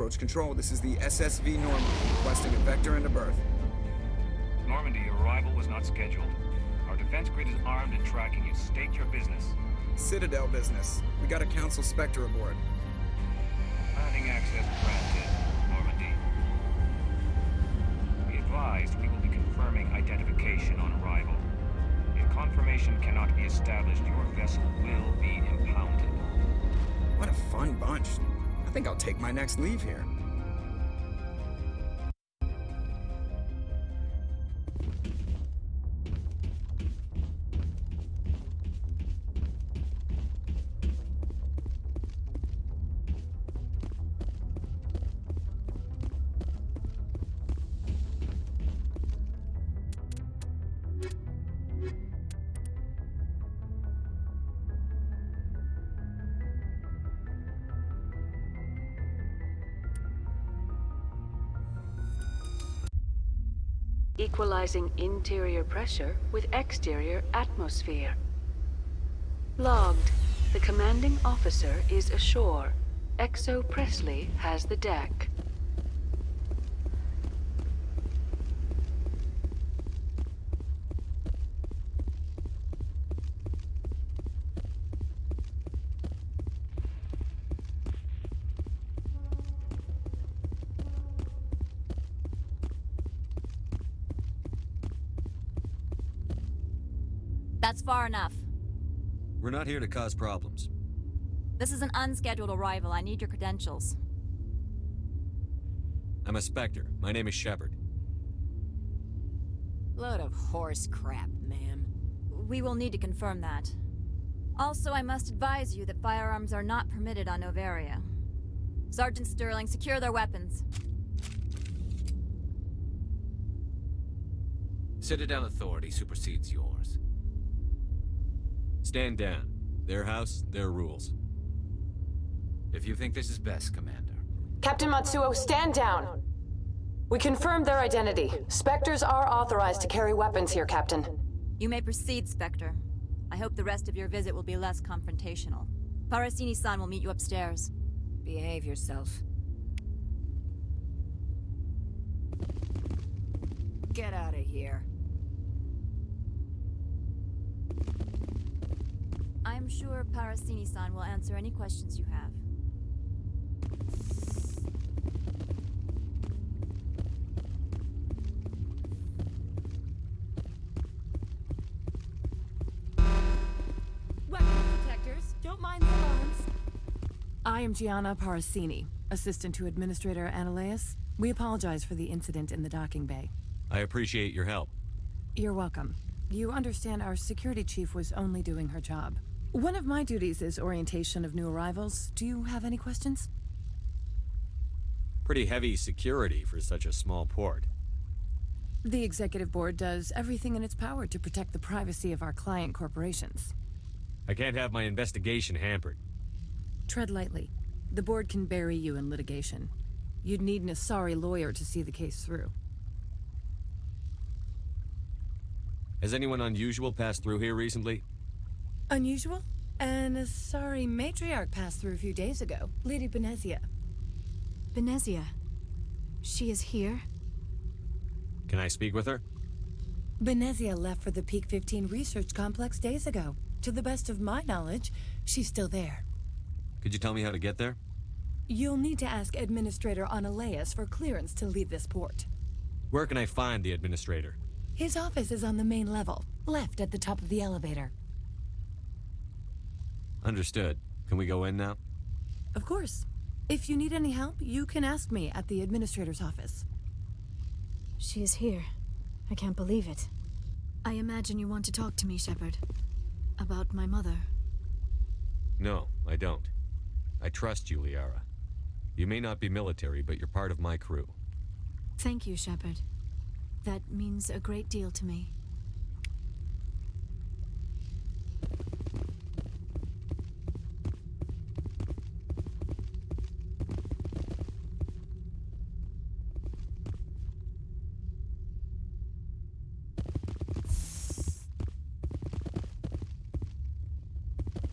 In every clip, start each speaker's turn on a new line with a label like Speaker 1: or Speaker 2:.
Speaker 1: Approach control, this is the SSV Normandy, requesting a vector and a berth.
Speaker 2: Normandy, your arrival was not scheduled. Our defense grid is armed and tracking you. State your business.
Speaker 1: Citadel business. We got a Council Spectre aboard.
Speaker 2: Landing access granted, Normandy. Be advised, we will be confirming identification on arrival. If confirmation cannot be established, your vessel will be impounded.
Speaker 1: What a fun bunch. I think I'll take my next leave here.
Speaker 3: Equalizing interior pressure with exterior atmosphere. Logged. The commanding officer is ashore. Exo Presley has the deck.
Speaker 4: That's far enough.
Speaker 5: We're not here to cause problems.
Speaker 4: This is an unscheduled arrival. I need your credentials.
Speaker 5: I'm a Spectre. My name is Shepard.
Speaker 6: Load of horse crap, ma'am.
Speaker 4: We will need to confirm that. Also, I must advise you that firearms are not permitted on Noveria. Sergeant Sterling, secure their weapons.
Speaker 7: Citadel authority supersedes yours.
Speaker 5: Stand down. Their house, their rules.
Speaker 7: If you think this is best, Commander.
Speaker 8: Captain Matsuo, stand down! We confirmed their identity. Spectres are authorized to carry weapons here, Captain.
Speaker 4: You may proceed, Spectre. I hope the rest of your visit will be less confrontational. Parasini-san will meet you upstairs.
Speaker 6: Behave yourself. Get out of here.
Speaker 4: I'm sure Parasini-san will answer any questions you have.
Speaker 6: Weapon detectors, don't mind the alarms. I am Gianna Parasini, assistant to Administrator Ananias. We apologize for the incident in the docking bay.
Speaker 5: I appreciate your help.
Speaker 6: You're welcome. You understand our security chief was only doing her job. One of my duties is orientation of new arrivals. Do you have any questions?
Speaker 5: Pretty heavy security for such a small port.
Speaker 6: The executive board does everything in its power to protect the privacy of our client corporations.
Speaker 5: I can't have my investigation hampered.
Speaker 6: Tread lightly. The board can bury you in litigation. You'd need an Asari lawyer to see the case through.
Speaker 5: Has anyone unusual passed through here recently?
Speaker 6: Unusual? An Asari matriarch passed through a few days ago. Lady Benezia.
Speaker 9: Benezia? She is here?
Speaker 5: Can I speak with her?
Speaker 6: Benezia left for the Peak 15 research complex days ago. To the best of my knowledge, she's still there.
Speaker 5: Could you tell me how to get there?
Speaker 6: You'll need to ask Administrator Ananias for clearance to leave this port.
Speaker 5: Where can I find the administrator?
Speaker 6: His office is on the main level, left at the top of the elevator.
Speaker 5: Understood. Can we go in now?
Speaker 6: Of course. If you need any help, you can ask me at the administrator's office.
Speaker 9: She is here. I can't believe it. I imagine you want to talk to me, Shepard. About my mother.
Speaker 5: No, I don't. I trust you, Liara. You may not be military, but you're part of my crew.
Speaker 9: Thank you, Shepard. That means a great deal to me.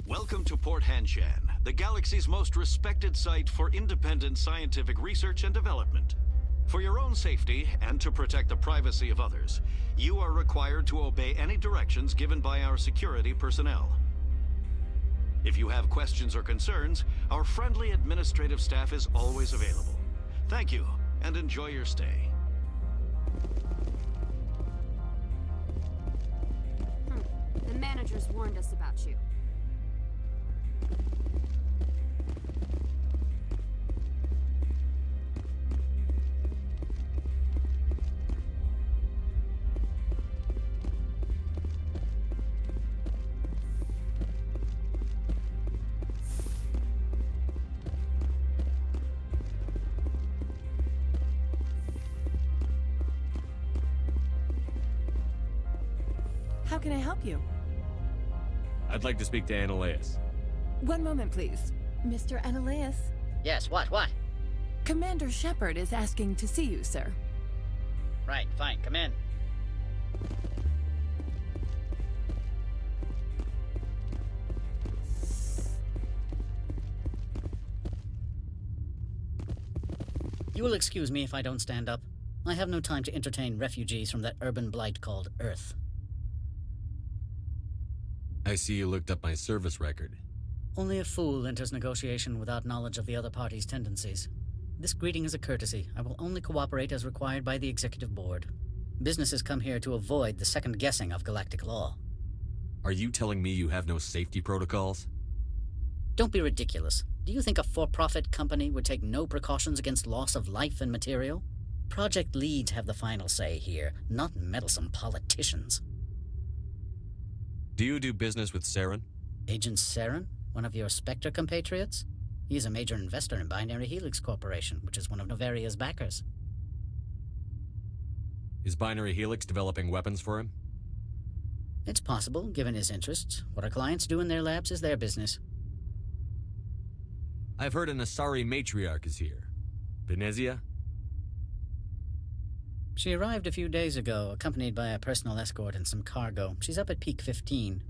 Speaker 10: Welcome to Port HANьШАНЬ, the galaxy's most respected site for independent scientific research and development. For your own safety and to protect the privacy of others, you are required to obey any directions given by our security personnel. If you have questions or concerns, our friendly administrative staff is always available. Thank you, and enjoy your stay.
Speaker 11: The managers warned us about you.
Speaker 6: How can I help you?
Speaker 5: I'd like to speak to Annaleas.
Speaker 6: One moment, please. Mr. Annaleas?
Speaker 12: Yes, what?
Speaker 6: Commander Shepard is asking to see you, sir.
Speaker 12: Right, fine, come in. You will excuse me if I don't stand up. I have no time to entertain refugees from that urban blight called Earth.
Speaker 5: I see you looked up my service record.
Speaker 12: Only a fool enters negotiation without knowledge of the other party's tendencies. This greeting is a courtesy. I will only cooperate as required by the Executive Board. Businesses come here to avoid the second guessing of galactic law.
Speaker 5: Are you telling me you have no safety protocols?
Speaker 12: Don't be ridiculous. Do you think a for-profit company would take no precautions against loss of life and material? Project leads have the final say here, not meddlesome politicians.
Speaker 5: Do you do business with Saren?
Speaker 12: Agent Saren? One of your Spectre compatriots? He is a major investor in Binary Helix Corporation, which is one of Noveriya's backers.
Speaker 5: Is Binary Helix developing weapons for him?
Speaker 12: It's possible, given his interests. What our clients do in their labs is their business.
Speaker 5: I've heard an Asari matriarch is here. Benezia?
Speaker 12: She arrived a few days ago, accompanied by a personal escort and some cargo. She's up at Peak 15.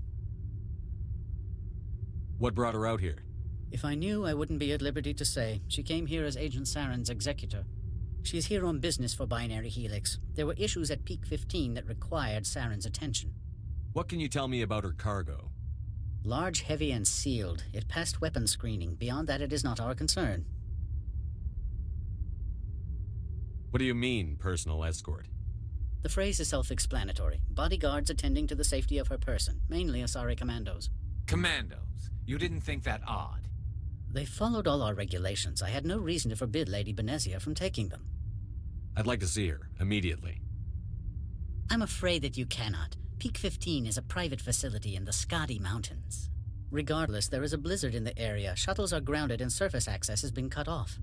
Speaker 5: What brought her out here?
Speaker 12: If I knew, I wouldn't be at liberty to say. She came here as Agent Saren's executor. She's here on business for Binary Helix. There were issues at Peak 15 that required Saren's attention.
Speaker 5: What can you tell me about her cargo?
Speaker 12: Large, heavy, and sealed. It passed weapons screening. Beyond that, it is not our concern.
Speaker 5: What do you mean, personal escort?
Speaker 12: The phrase is self-explanatory. Bodyguards attending to the safety of her person, mainly Asari commandos.
Speaker 7: Commandos? You didn't think that odd?
Speaker 12: They followed all our regulations. I had no reason to forbid Lady Benezia from taking them.
Speaker 5: I'd like to see her, immediately.
Speaker 12: I'm afraid that you cannot. Peak 15 is a private facility in the Skadi Mountains. Regardless, there is a blizzard in the area. Shuttles are grounded and surface access has been cut off.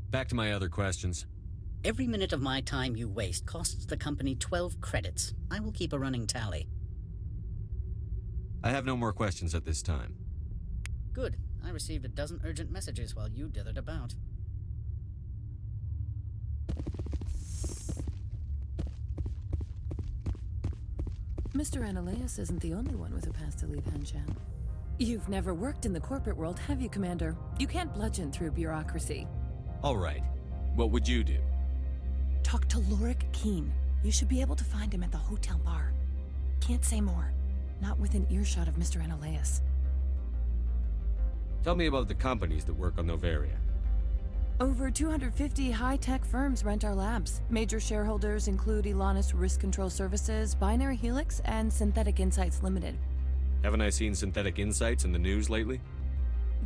Speaker 5: Back to my other questions.
Speaker 12: Every minute of my time you waste costs the company 12 credits. I will keep a running tally.
Speaker 5: I have no more questions at this time.
Speaker 12: Good. I received a dozen urgent messages while you dithered about.
Speaker 6: Mr. Annaleas isn't the only one with a past to leave HANSHAN. You've never worked in the corporate world, have you, Commander? You can't bludgeon through bureaucracy.
Speaker 5: All right. What would you do?
Speaker 6: Talk to Lorik Keen. You should be able to find him at the hotel bar. Can't say more. Not within earshot of Mr. Annaleas.
Speaker 5: Tell me about the companies that work on Noveria.
Speaker 6: Over 250 high-tech firms rent our labs. Major shareholders include Elanus Risk Control Services, Binary Helix, and Synthetic Insights Limited.
Speaker 5: Haven't I seen Synthetic Insights in the news lately?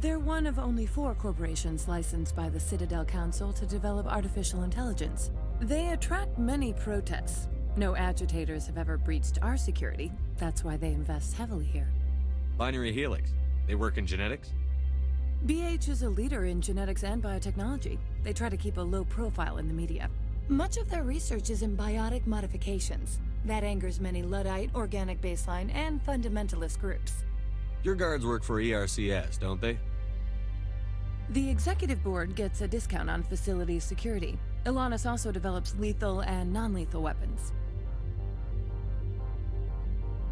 Speaker 6: They're one of only 4 corporations licensed by the Citadel Council to develop artificial intelligence. They attract many protests. No agitators have ever breached our security. That's why they invest heavily here.
Speaker 5: Binary Helix. They work in genetics?
Speaker 6: BH is a leader in genetics and biotechnology. They try to keep a low profile in the media. Much of their research is in biotic modifications. That angers many Luddite, organic baseline, and fundamentalist groups.
Speaker 5: Your guards work for ERCS, don't they?
Speaker 6: The executive board gets a discount on facility security. Elanus also develops lethal and non-lethal weapons.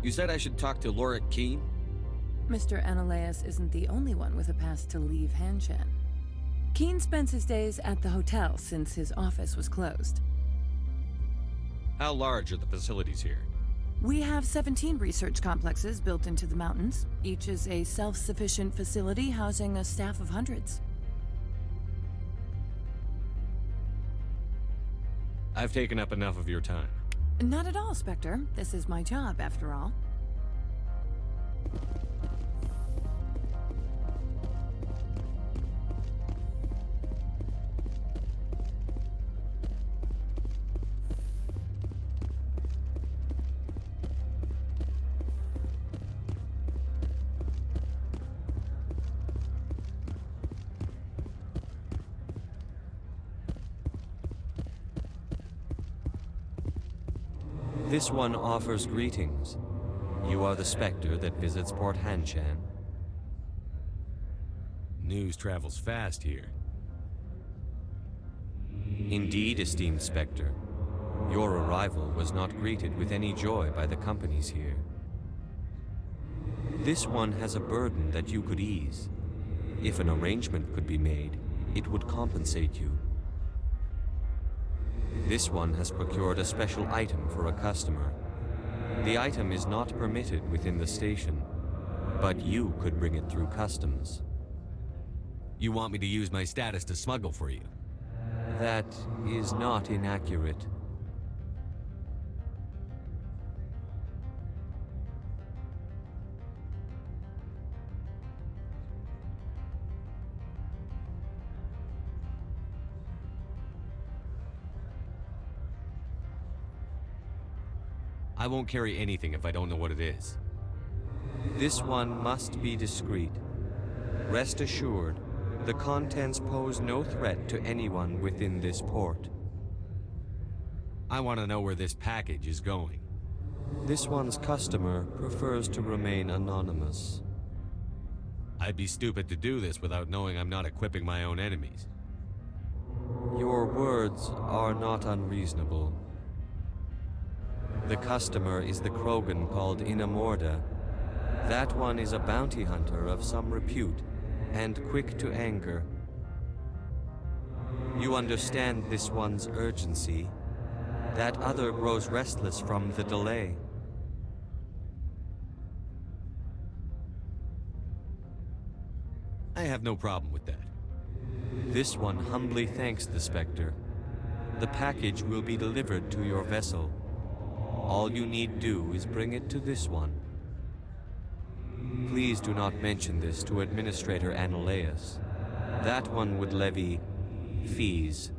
Speaker 5: You said I should talk to Lorik Keen?
Speaker 6: Mr. Ananias isn't the only one with a pass to leave Hanshan. Keen spends his days at the hotel since his office was closed.
Speaker 5: How large are the facilities here?
Speaker 6: We have 17 research complexes built into the mountains. Each is a self-sufficient facility housing a staff of hundreds.
Speaker 5: I've taken up enough of your time.
Speaker 6: Not at all, Spectre. This is my job, after all.
Speaker 5: This one offers greetings. You are the Spectre that visits Port HANŞANH. News travels fast here. Indeed, esteemed Spectre. Your arrival was not greeted with any joy by the companies here. This one has a burden that you could ease. If an arrangement could be made, it would compensate you. This one has procured a special item for a customer. The item is not permitted within the station, but you could bring it through customs. You want me to use my status to smuggle for you? That is not inaccurate. I won't carry anything if I don't know what it is. This one must be discreet. Rest assured, the contents pose no threat to anyone within this port. I want to know where this package is going. This one's customer prefers to remain anonymous. I'd be stupid to do this without knowing I'm not equipping my own enemies. Your words are not unreasonable. The customer is the Krogan called Inamorda. That one is a bounty hunter of some repute, and quick to anger. You understand this one's urgency. That other grows restless from the delay. I have no problem with that. This one humbly thanks the Spectre. The package will be delivered to your vessel. All you need do is bring it to this one. Please do not mention this to Administrator Ananias. That one would levy fees.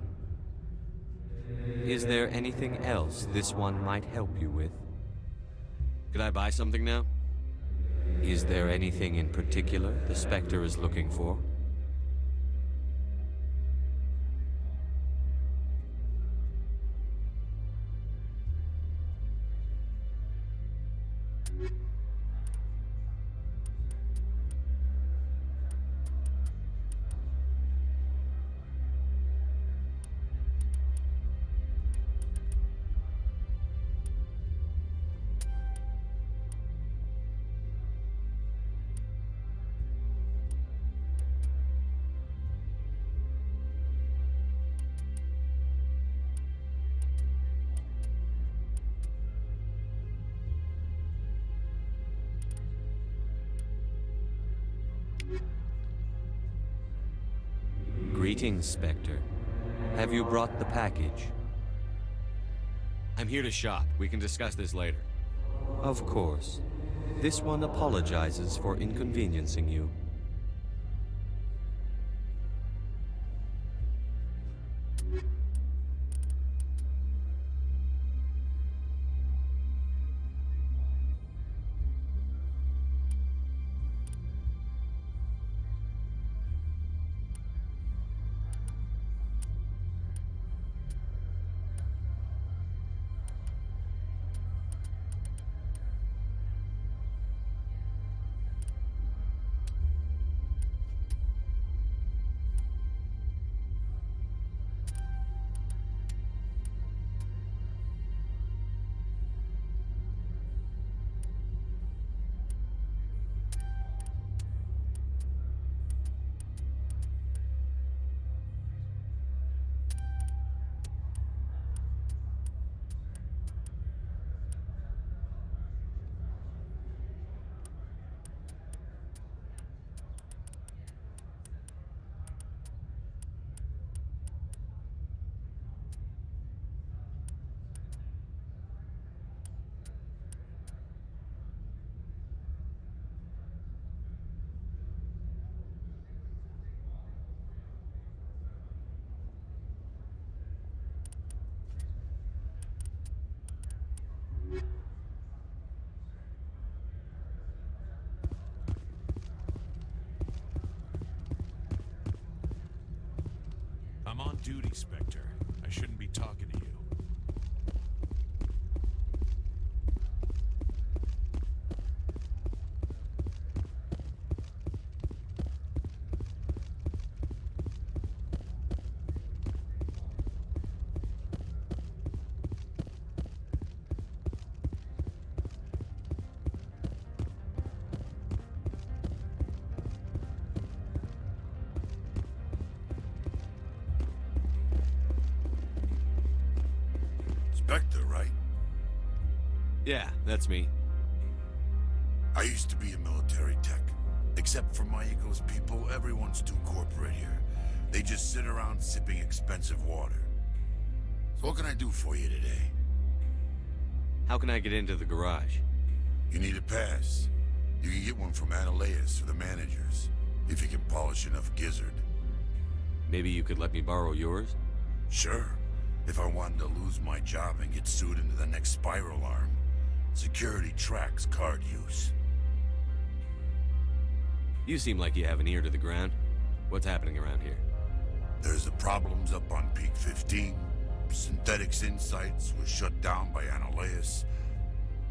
Speaker 5: Is there anything else this one might help you with? Could I buy something now? Is there anything in particular the Spectre is looking for? Greetings, Spectre. Have you brought the package? I'm here to shop. We can discuss this later. Of course. This one apologizes for inconveniencing you.
Speaker 13: duty, Spectre. I shouldn't be talking to you.
Speaker 14: Spectre, right?
Speaker 5: Yeah, that's me.
Speaker 14: I used to be a military tech. Except for my ego's people, everyone's too corporate here. They just sit around sipping expensive water. So what can I do for you today?
Speaker 5: How can I get into the garage?
Speaker 14: You need a pass. You can get one from Ananias or the managers, if you can polish enough gizzard.
Speaker 5: Maybe you could let me borrow yours?
Speaker 14: Sure. If I wanted to lose my job and get sued into the next spiral arm. Security tracks card use.
Speaker 5: You seem like you have an ear to the ground. What's happening around here?
Speaker 14: There's the problems up on Peak 15. Synthetics Insights was shut down by Ananias,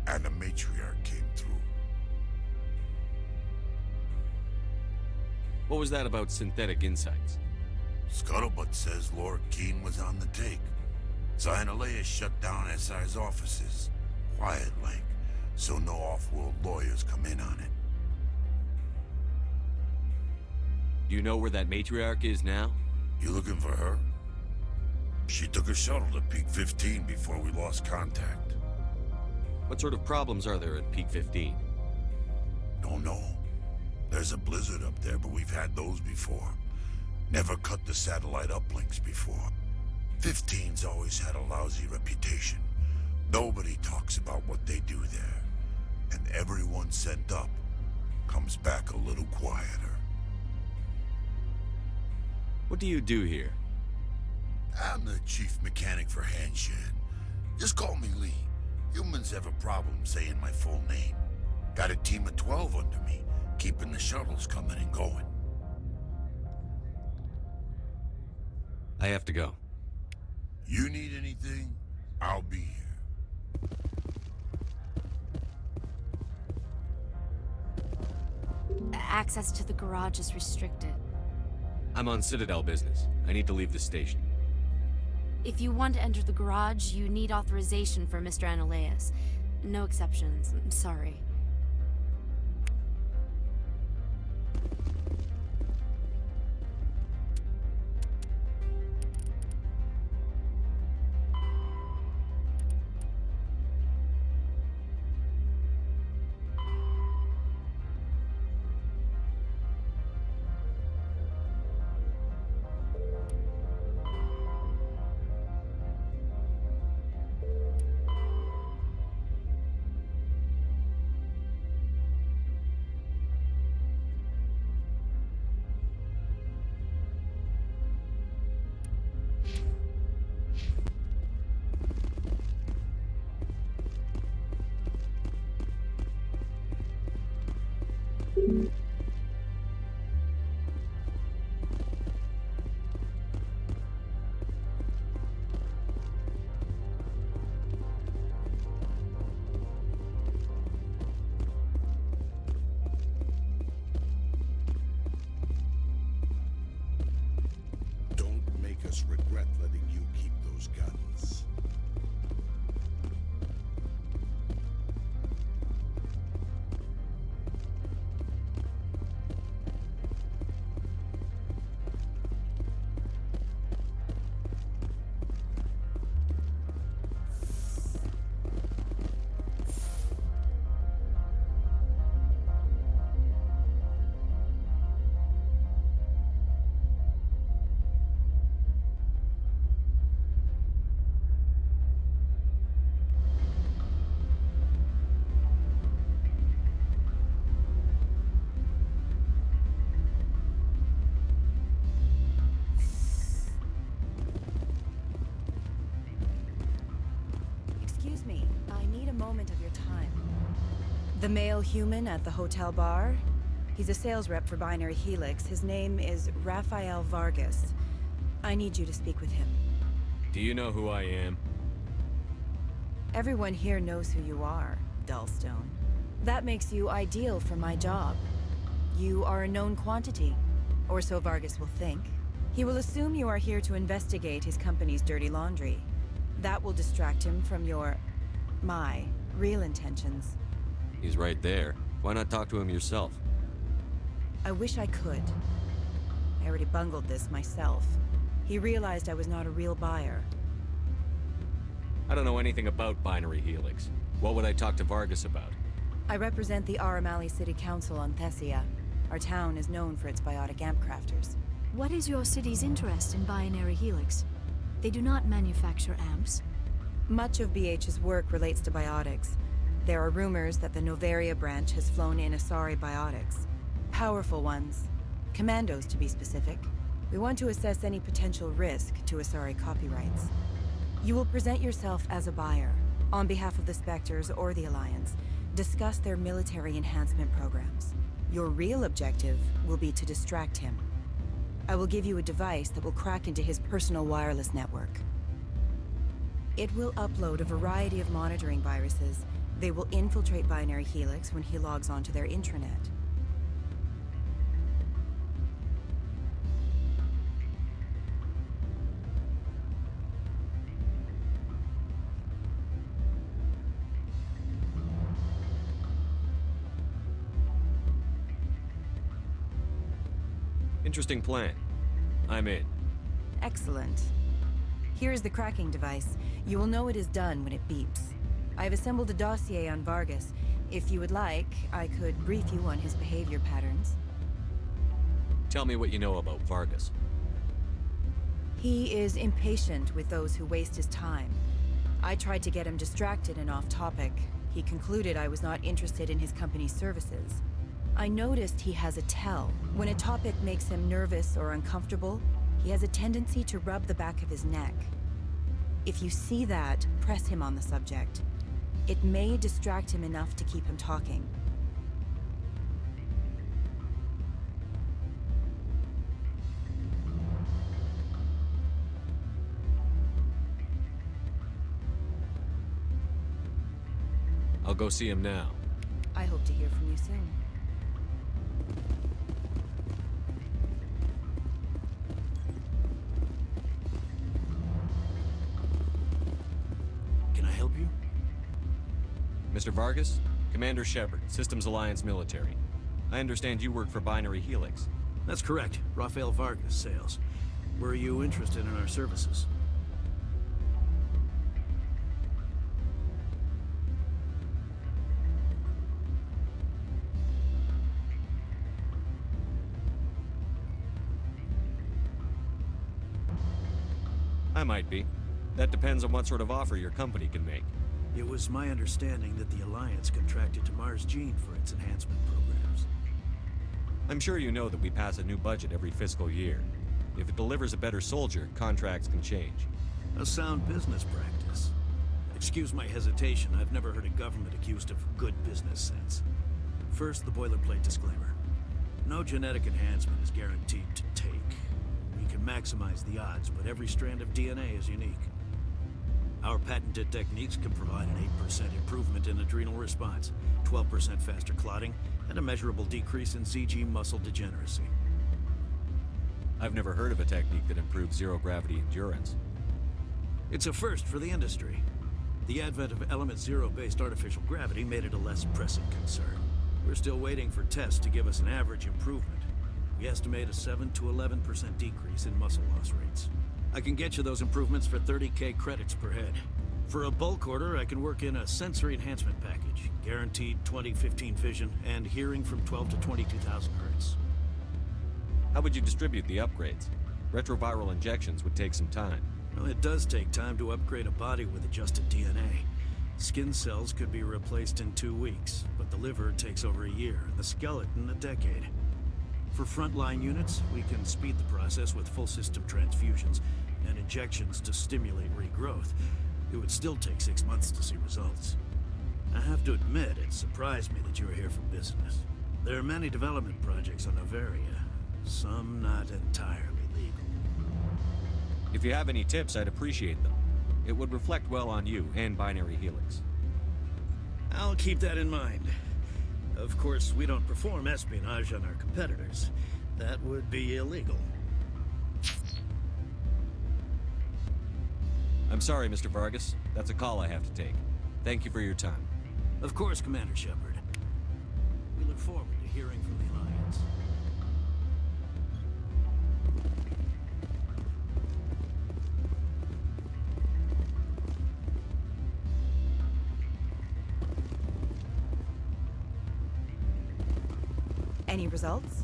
Speaker 14: and the matriarch came through.
Speaker 5: What was that about Synthetic Insights?
Speaker 14: Scuttlebutt says Lord Keene was on the take. So Ananias shut down SI's offices. Quiet like, so no off-world lawyers come in on it.
Speaker 5: Do you know where that matriarch is now?
Speaker 14: You looking for her? She took a shuttle to Peak 15 before we lost contact.
Speaker 5: What sort of problems are there at Peak 15?
Speaker 14: Don't know. There's a blizzard up there, but we've had those before. Never cut the satellite uplinks before. 15's always had a lousy reputation. Nobody talks about what they do there. And everyone sent up comes back a little quieter.
Speaker 5: What do you do here?
Speaker 14: I'm the chief mechanic for HANSHAN. Just call me Lee. Humans have a problem saying my full name. Got a team of 12 under me, keeping the shuttles coming and going.
Speaker 5: I have to go.
Speaker 14: You need anything? I'll be here.
Speaker 11: Access to the garage is restricted.
Speaker 5: I'm on Citadel business. I need to leave the station.
Speaker 11: If you want to enter the garage, you need authorization for Mr. Ananias. No exceptions. I'm sorry.
Speaker 14: Regret letting you keep those guns.
Speaker 15: The male human at the hotel bar? He's a sales rep for Binary Helix. His name is Rafael Vargas. I need you to speak with him.
Speaker 5: Do you know who I am?
Speaker 15: Everyone here knows who you are, Dullstone. That makes you ideal for my job. You are a known quantity, or so Vargas will think. He will assume you are here to investigate his company's dirty laundry. That will distract him from my real intentions.
Speaker 5: He's right there. Why not talk to him yourself?
Speaker 15: I wish I could. I already bungled this myself. He realized I was not a real buyer.
Speaker 5: I don't know anything about Binary Helix. What would I talk to Vargas about?
Speaker 15: I represent the Aramali City Council on Thessia. Our town is known for its biotic amp crafters.
Speaker 9: What is your city's interest in Binary Helix? They do not manufacture amps.
Speaker 15: Much of BH's work relates to biotics. There are rumors that the Noveria branch has flown in Asari biotics. Powerful ones. Commandos, to be specific. We want to assess any potential risk to Asari copyrights. You will present yourself as a buyer, on behalf of the Spectres or the Alliance. Discuss their military enhancement programs. Your real objective will be to distract him. I will give you a device that will crack into his personal wireless network. It will upload a variety of monitoring viruses. They will infiltrate Binary Helix when he logs onto their intranet.
Speaker 5: Interesting plan. I'm in.
Speaker 15: Excellent. Here is the cracking device. You will know it is done when it beeps. I have assembled a dossier on Vargas. If you would like, I could brief you on his behavior patterns.
Speaker 5: Tell me what you know about Vargas.
Speaker 15: He is impatient with those who waste his time. I tried to get him distracted and off topic. He concluded I was not interested in his company's services. I noticed he has a tell. When a topic makes him nervous or uncomfortable, he has a tendency to rub the back of his neck. If you see that, press him on the subject. It may distract him enough to keep him talking.
Speaker 5: I'll go see him now.
Speaker 15: I hope to hear from you soon.
Speaker 10: Can I help you?
Speaker 5: Mr. Vargas? Commander Shepard, Systems Alliance Military. I understand you work for Binary Helix.
Speaker 10: That's correct. Rafael Vargas, sales. Were you interested in our services?
Speaker 5: I might be. That depends on what sort of offer your company can make.
Speaker 10: It was my understanding that the Alliance contracted to Mars Gene for its enhancement programs.
Speaker 5: I'm sure you know that we pass a new budget every fiscal year. If it delivers a better soldier, contracts can change.
Speaker 10: A sound business practice. Excuse my hesitation, I've never heard a government accused of good business sense. First, the boilerplate disclaimer. No genetic enhancement is guaranteed to take. We can maximize the odds, but every strand of DNA is unique. Our patented techniques can provide an 8% improvement in adrenal response, 12% faster clotting, and a measurable decrease in CG muscle degeneracy.
Speaker 5: I've never heard of a technique that improves zero-gravity endurance.
Speaker 10: It's a first for the industry. The advent of element zero-based artificial gravity made it a less pressing concern. We're still waiting for tests to give us an average improvement. We estimate a 7 to 11% decrease in muscle loss rates. I can get you those improvements for 30K credits per head. For a bulk order, I can work in a sensory enhancement package, guaranteed 20/15 vision, and hearing from 12 to 22,000 hertz.
Speaker 5: How would you distribute the upgrades? Retroviral injections would take some time.
Speaker 10: Well, it does take time to upgrade a body with adjusted DNA. Skin cells could be replaced in 2 weeks, but the liver takes over a year, and the skeleton a decade. For frontline units, we can speed the process with full system transfusions and injections to stimulate regrowth. It would still take 6 months to see results. I have to admit, it surprised me that you were here for business. There are many development projects on Noveria, some not entirely legal.
Speaker 5: If you have any tips, I'd appreciate them. It would reflect well on you and Binary Helix.
Speaker 16: I'll keep that in mind. Of course, we don't perform espionage on our competitors. That would be illegal.
Speaker 5: I'm sorry, Mr. Vargas. That's a call I have to take. Thank you for your time.
Speaker 16: Of course, Commander Shepard. We look forward to hearing from the Alliance.
Speaker 15: Any results?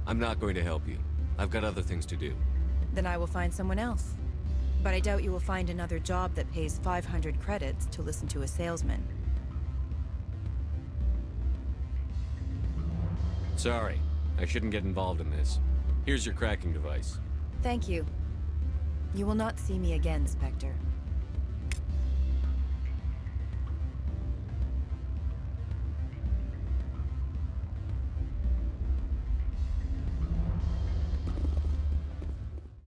Speaker 5: I'm not going to help you. I've got other things to do.
Speaker 15: Then I will find someone else. But I doubt you will find another job that pays 500 credits to listen to a salesman.
Speaker 5: Sorry. I shouldn't get involved in this. Here's your cracking device.
Speaker 15: Thank you. You will not see me again, Spectre.